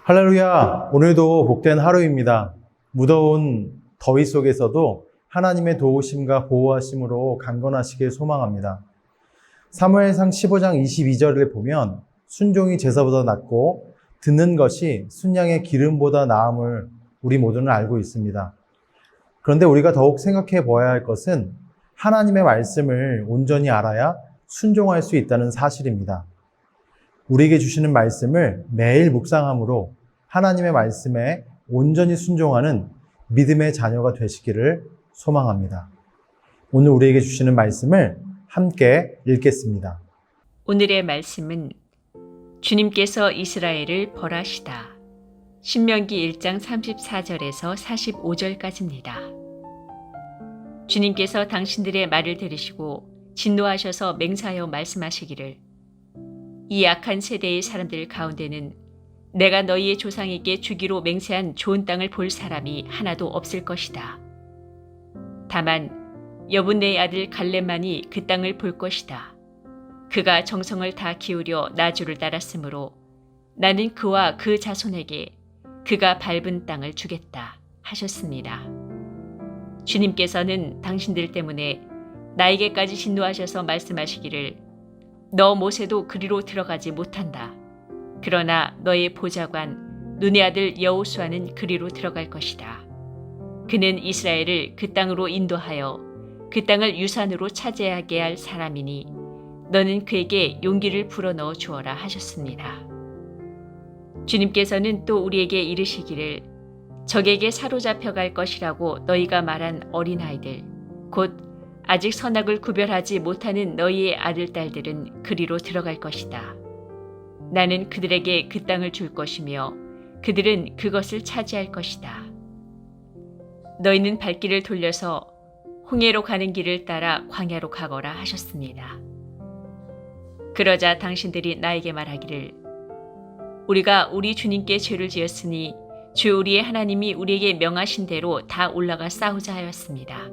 할렐루야! 오늘도 복된 하루입니다. 무더운 더위 속에서도 하나님의 도우심과 보호하심으로 강건하시길 소망합니다. 사무엘상 15장 22절을 보면 순종이 제사보다 낫고 듣는 것이 순양의 기름보다 나음을 우리 모두는 알고 있습니다. 그런데 우리가 더욱 생각해 보아야 할 것은 하나님의 말씀을 온전히 알아야 순종할 수 있다는 사실입니다. 우리에게 주시는 말씀을 매일 묵상함으로 하나님의 말씀에 온전히 순종하는 믿음의 자녀가 되시기를 소망합니다. 오늘 우리에게 주시는 말씀을 함께 읽겠습니다. 오늘의 말씀은 주님께서 이스라엘을 벌하시다. 신명기 1장 34절에서 45절까지입니다. 주님께서 당신들의 말을 들으시고 진노하셔서 맹세하여 말씀하시기를 이 악한 세대의 사람들 가운데는 내가 너희의 조상에게 주기로 맹세한 좋은 땅을 볼 사람이 하나도 없을 것이다. 다만 여분네의 아들 갈렙만이 그 땅을 볼 것이다. 그가 정성을 다 기울여 나주를 따랐으므로 나는 그와 그 자손에게 그가 밟은 땅을 주겠다 하셨습니다. 주님께서는 당신들 때문에 나에게까지 진노하셔서 말씀하시기를 너 모세도 그리로 들어가지 못한다. 그러나 너의 보좌관 눈의 아들 여호수아는 그리로 들어갈 것이다. 그는 이스라엘을 그 땅으로 인도하여 그 땅을 유산으로 차지하게 할 사람이니 너는 그에게 용기를 불어넣어 주어라 하셨습니다. 주님께서는 또 우리에게 이르시기를 적에게 사로잡혀 갈 것이라고 너희가 말한 어린아이들 곧 아직 선악을 구별하지 못하는 너희의 아들 딸들은 그리로 들어갈 것이다. 나는 그들에게 그 땅을 줄 것이며 그들은 그것을 차지할 것이다. 너희는 발길을 돌려서 홍해로 가는 길을 따라 광야로 가거라 하셨습니다. 그러자 당신들이 나에게 말하기를 우리가 우리 주님께 죄를 지었으니 주 우리의 하나님이 우리에게 명하신 대로 다 올라가 싸우자 하였습니다.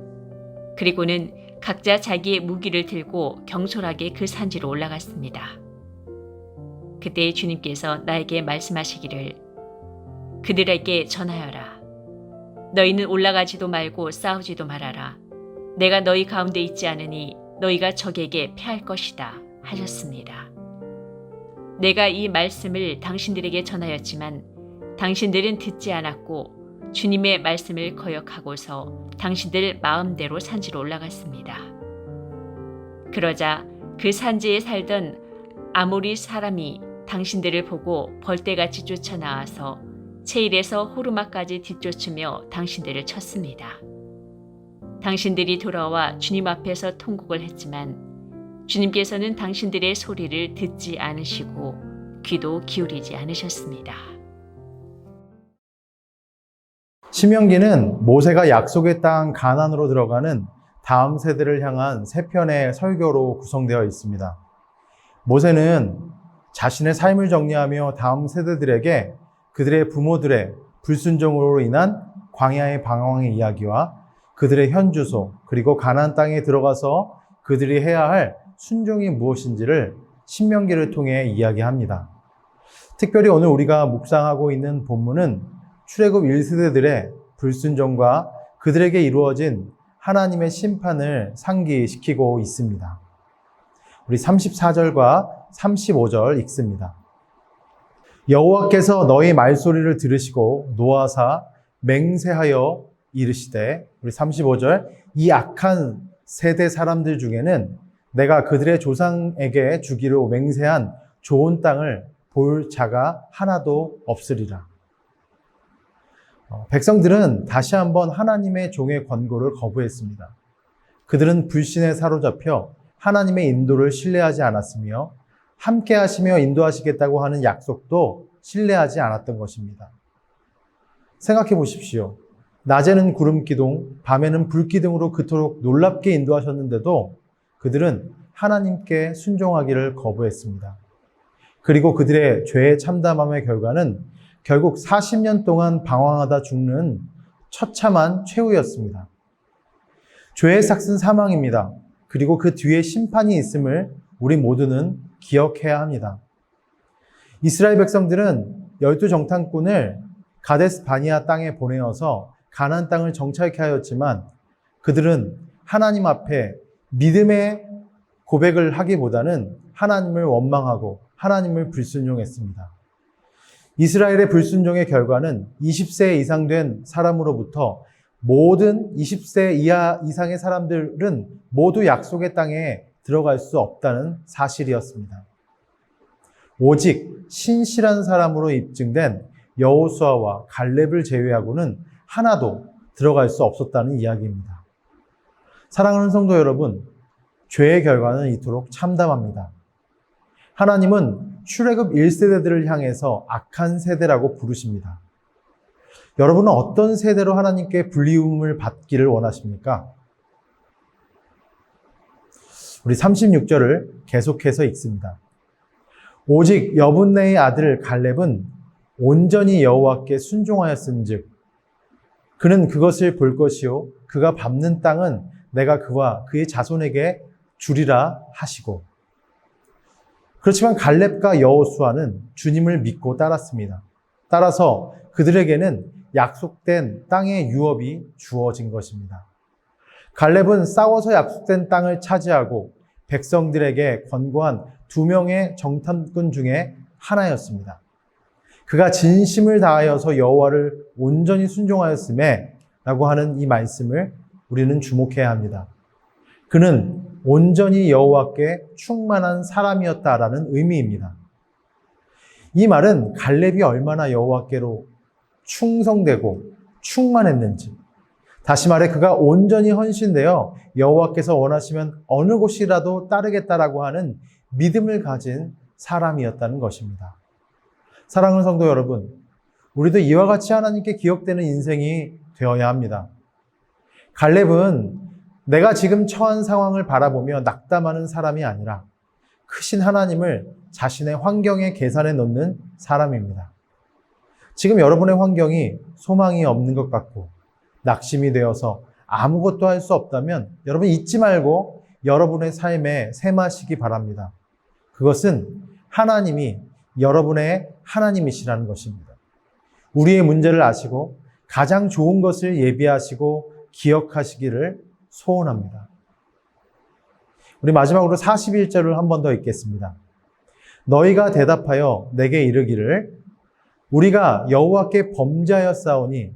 그리고는 각자 자기의 무기를 들고 경솔하게 그 산지로 올라갔습니다. 그때 주님께서 나에게 말씀하시기를 그들에게 전하여라. 너희는 올라가지도 말고 싸우지도 말아라. 내가 너희 가운데 있지 않으니 너희가 적에게 패할 것이다 하셨습니다. 내가 이 말씀을 당신들에게 전하였지만 당신들은 듣지 않았고 주님의 말씀을 거역하고서 당신들 마음대로 산지로 올라갔습니다. 그러자 그 산지에 살던 아모리 사람이 당신들을 보고 벌떼같이 쫓아나와서 세일에서 호르마까지 뒤쫓으며 당신들을 쳤습니다. 당신들이 돌아와 주님 앞에서 통곡을 했지만 주님께서는 당신들의 소리를 듣지 않으시고 귀도 기울이지 않으셨습니다. 신명기는 모세가 약속의 땅 가나안으로 들어가는 다음 세대를 향한 세 편의 설교로 구성되어 있습니다. 모세는 자신의 삶을 정리하며 다음 세대들에게 그들의 부모들의 불순종으로 인한 광야의 방황의 이야기와 그들의 현주소 그리고 가나안 땅에 들어가서 그들이 해야 할 순종이 무엇인지를 신명기를 통해 이야기합니다. 특별히 오늘 우리가 묵상하고 있는 본문은 출애굽 1세대들의 불순종과 그들에게 이루어진 하나님의 심판을 상기시키고 있습니다. 우리 34절과 35절 읽습니다. 여호와께서 너희 말소리를 들으시고 노하사 맹세하여 이르시되 우리 35절 이 악한 세대 사람들 중에는 내가 그들의 조상에게 주기로 맹세한 좋은 땅을 볼 자가 하나도 없으리라. 백성들은 다시 한번 하나님의 종의 권고를 거부했습니다. 그들은 불신에 사로잡혀 하나님의 인도를 신뢰하지 않았으며 함께 하시며 인도하시겠다고 하는 약속도 신뢰하지 않았던 것입니다. 생각해 보십시오. 낮에는 구름기둥, 밤에는 불기둥으로 그토록 놀랍게 인도하셨는데도 그들은 하나님께 순종하기를 거부했습니다. 그리고 그들의 죄의 참담함의 결과는 결국 40년 동안 방황하다 죽는 처참한 최후였습니다. 죄의 삭은 사망입니다. 그리고 그 뒤에 심판이 있음을 우리 모두는 기억해야 합니다. 이스라엘 백성들은 12 정탐꾼을 가데스 바니아 땅에 보내어서 가나안 땅을 정착케 하였지만 그들은 하나님 앞에 믿음의 고백을 하기보다는 하나님을 원망하고 하나님을 불순종했습니다. 이스라엘의 불순종의 결과는 20세 이상 된 사람으로부터 모든 20세 이상의 사람들은 모두 약속의 땅에 들어갈 수 없다는 사실이었습니다. 오직 신실한 사람으로 입증된 여호수아와 갈렙을 제외하고는 하나도 들어갈 수 없었다는 이야기입니다. 사랑하는 성도 여러분, 죄의 결과는 이토록 참담합니다. 하나님은 출애굽 1세대들을 향해서 악한 세대라고 부르십니다. 여러분은 어떤 세대로 하나님께 불리움을 받기를 원하십니까? 우리 36절을 계속해서 읽습니다. 오직 여분네의 아들 갈렙은 온전히 여호와께 순종하였은즉 그는 그것을 볼 것이요 그가 밟는 땅은 내가 그와 그의 자손에게 주리라 하시고. 그렇지만 갈렙과 여호수아는 주님을 믿고 따랐습니다. 따라서 그들에게는 약속된 땅의 유업이 주어진 것입니다. 갈렙은 싸워서 약속된 땅을 차지하고 백성들에게 권고한 2명의 정탐꾼 중에 하나였습니다. 그가 진심을 다하여서 여호와를 온전히 순종하였음에 라고 하는 이 말씀을 우리는 주목해야 합니다. 그는 온전히 여호와께 충만한 사람이었다라는 의미입니다. 이 말은 갈렙이 얼마나 여호와께로 충성되고 충만했는지, 다시 말해 그가 온전히 헌신되어 여호와께서 원하시면 어느 곳이라도 따르겠다라고 하는 믿음을 가진 사람이었다는 것입니다. 사랑하는 성도 여러분, 우리도 이와 같이 하나님께 기억되는 인생이 되어야 합니다. 갈렙은 내가 지금 처한 상황을 바라보며 낙담하는 사람이 아니라 크신 하나님을 자신의 환경에 계산해 놓는 사람입니다. 지금 여러분의 환경이 소망이 없는 것 같고 낙심이 되어서 아무것도 할 수 없다면 여러분 잊지 말고 여러분의 삶에 세마시기 바랍니다. 그것은 하나님이 여러분의 하나님이시라는 것입니다. 우리의 문제를 아시고 가장 좋은 것을 예비하시고 기억하시기를 소원합니다. 우리 마지막으로 41절을 한 번 더 읽겠습니다. 너희가 대답하여 내게 이르기를 우리가 여호와께 범죄하였사오니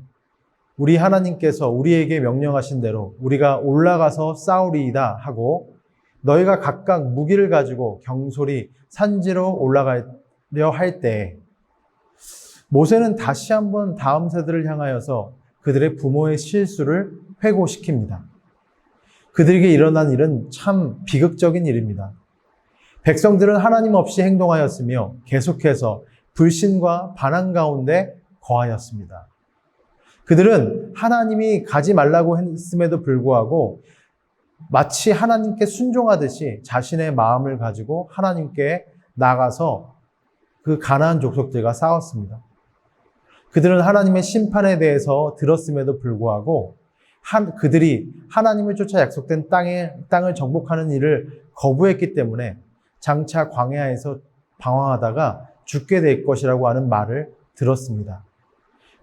우리 하나님께서 우리에게 명령하신 대로 우리가 올라가서 싸우리이다 하고 너희가 각각 무기를 가지고 경솔히 산지로 올라가려 할 때 모세는 다시 한번 다음 세대를 향하여서 그들의 부모의 실수를 회고시킵니다. 그들에게 일어난 일은 참 비극적인 일입니다. 백성들은 하나님 없이 행동하였으며 계속해서 불신과 반항 가운데 거하였습니다. 그들은 하나님이 가지 말라고 했음에도 불구하고 마치 하나님께 순종하듯이 자신의 마음을 가지고 하나님께 나가서 그 가나안 족속들과 싸웠습니다. 그들은 하나님의 심판에 대해서 들었음에도 불구하고 그들이 하나님을 쫓아 약속된 땅을 정복하는 일을 거부했기 때문에 장차 광야에서 방황하다가 죽게 될 것이라고 하는 말을 들었습니다.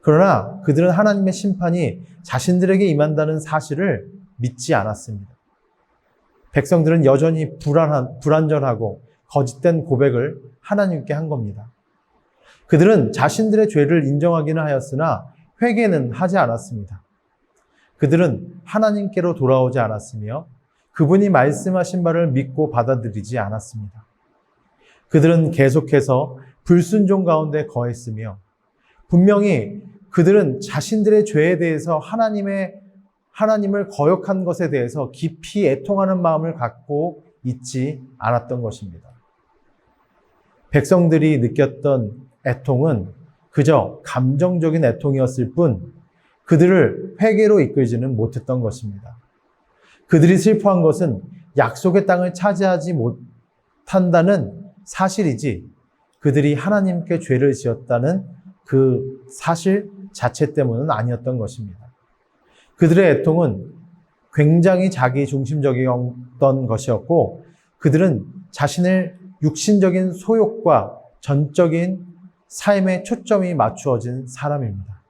그러나 그들은 하나님의 심판이 자신들에게 임한다는 사실을 믿지 않았습니다. 백성들은 여전히 불완전하고 거짓된 고백을 하나님께 한 겁니다. 그들은 자신들의 죄를 인정하기는 하였으나 회개는 하지 않았습니다. 그들은 하나님께로 돌아오지 않았으며 그분이 말씀하신 바를 믿고 받아들이지 않았습니다. 그들은 계속해서 불순종 가운데 거했으며 분명히 그들은 자신들의 죄에 대해서 하나님을 거역한 것에 대해서 깊이 애통하는 마음을 갖고 있지 않았던 것입니다. 백성들이 느꼈던 애통은 그저 감정적인 애통이었을 뿐 그들을 회개로 이끌지는 못했던 것입니다. 그들이 슬퍼한 것은 약속의 땅을 차지하지 못한다는 사실이지 그들이 하나님께 죄를 지었다는 그 사실 자체 때문은 아니었던 것입니다. 그들의 애통은 굉장히 자기 중심적이었던 것이었고 그들은 자신의 육신적인 소욕과 전적인 삶에 초점이 맞추어진 사람입니다.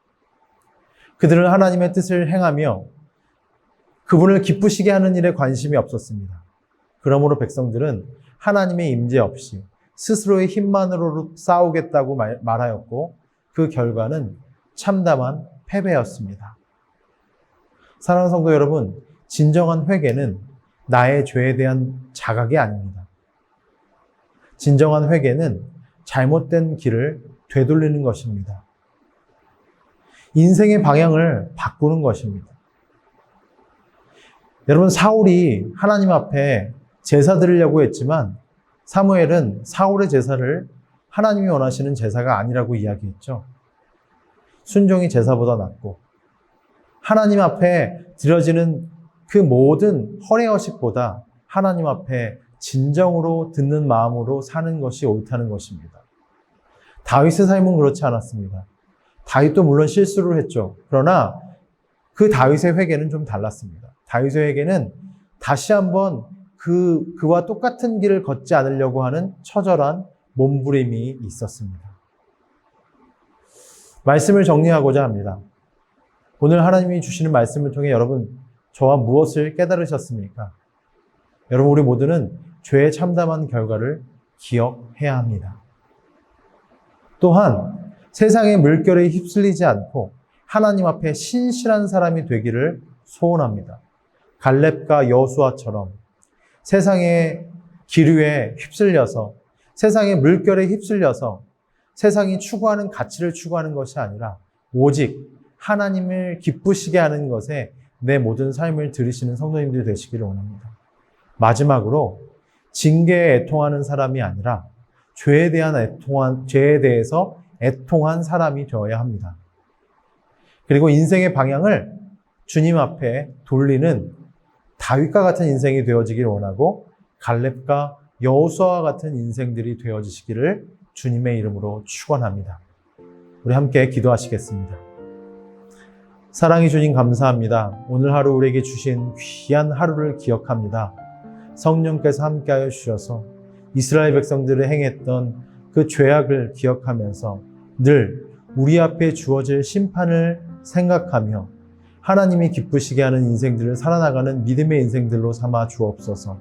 그들은 하나님의 뜻을 행하며 그분을 기쁘시게 하는 일에 관심이 없었습니다. 그러므로 백성들은 하나님의 임재 없이 스스로의 힘만으로 싸우겠다고 말하였고 그 결과는 참담한 패배였습니다. 사랑하는 성도 여러분, 진정한 회개는 나의 죄에 대한 자각이 아닙니다. 진정한 회개는 잘못된 길을 되돌리는 것입니다. 인생의 방향을 바꾸는 것입니다. 여러분, 사울이 하나님 앞에 제사 드리려고 했지만 사무엘은 사울의 제사를 하나님이 원하시는 제사가 아니라고 이야기했죠. 순종이 제사보다 낫고 하나님 앞에 드려지는 그 모든 허례허식보다 하나님 앞에 진정으로 듣는 마음으로 사는 것이 옳다는 것입니다. 다윗의 삶은 그렇지 않았습니다. 다윗도 물론 실수를 했죠. 그러나 그 다윗의 회개는 좀 달랐습니다. 다윗의 회개는 다시 한번 그와 똑같은 길을 걷지 않으려고 하는 처절한 몸부림이 있었습니다. 말씀을 정리하고자 합니다. 오늘 하나님이 주시는 말씀을 통해 여러분, 저와 무엇을 깨달으셨습니까? 여러분, 우리 모두는 죄의 참담한 결과를 기억해야 합니다. 또한 세상의 물결에 휩쓸리지 않고 하나님 앞에 신실한 사람이 되기를 소원합니다. 갈렙과 여호수아처럼 세상의 기류에 휩쓸려서, 세상의 물결에 휩쓸려서 세상이 추구하는 가치를 추구하는 것이 아니라 오직 하나님을 기쁘시게 하는 것에 내 모든 삶을 들이시는 성도님들이 되시기를 원합니다. 마지막으로 징계에 애통하는 사람이 아니라 죄에 대해서 애통한 사람이 되어야 합니다. 그리고 인생의 방향을 주님 앞에 돌리는 다윗과 같은 인생이 되어지기를 원하고 갈렙과 여호수아와 같은 인생들이 되어지시기를 주님의 이름으로 축원합니다. 우리 함께 기도하시겠습니다. 사랑이 주님 감사합니다. 오늘 하루 우리에게 주신 귀한 하루를 기억합니다. 성령께서 함께하여 주셔서 이스라엘 백성들을 행했던 그 죄악을 기억하면서 늘 우리 앞에 주어질 심판을 생각하며 하나님이 기쁘시게 하는 인생들을 살아나가는 믿음의 인생들로 삼아 주옵소서.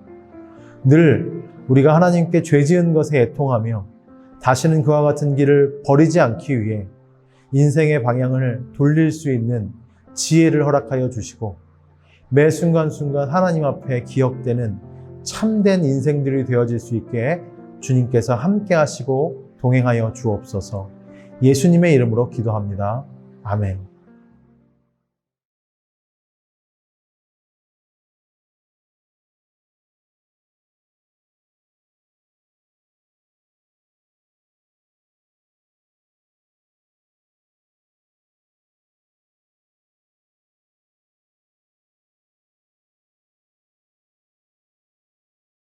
늘 우리가 하나님께 죄 지은 것에 애통하며 다시는 그와 같은 길을 버리지 않기 위해 인생의 방향을 돌릴 수 있는 지혜를 허락하여 주시고 매 순간순간 하나님 앞에 기억되는 참된 인생들이 되어질 수 있게 주님께서 함께 하시고 동행하여 주옵소서. 예수님의 이름으로 기도합니다. 아멘.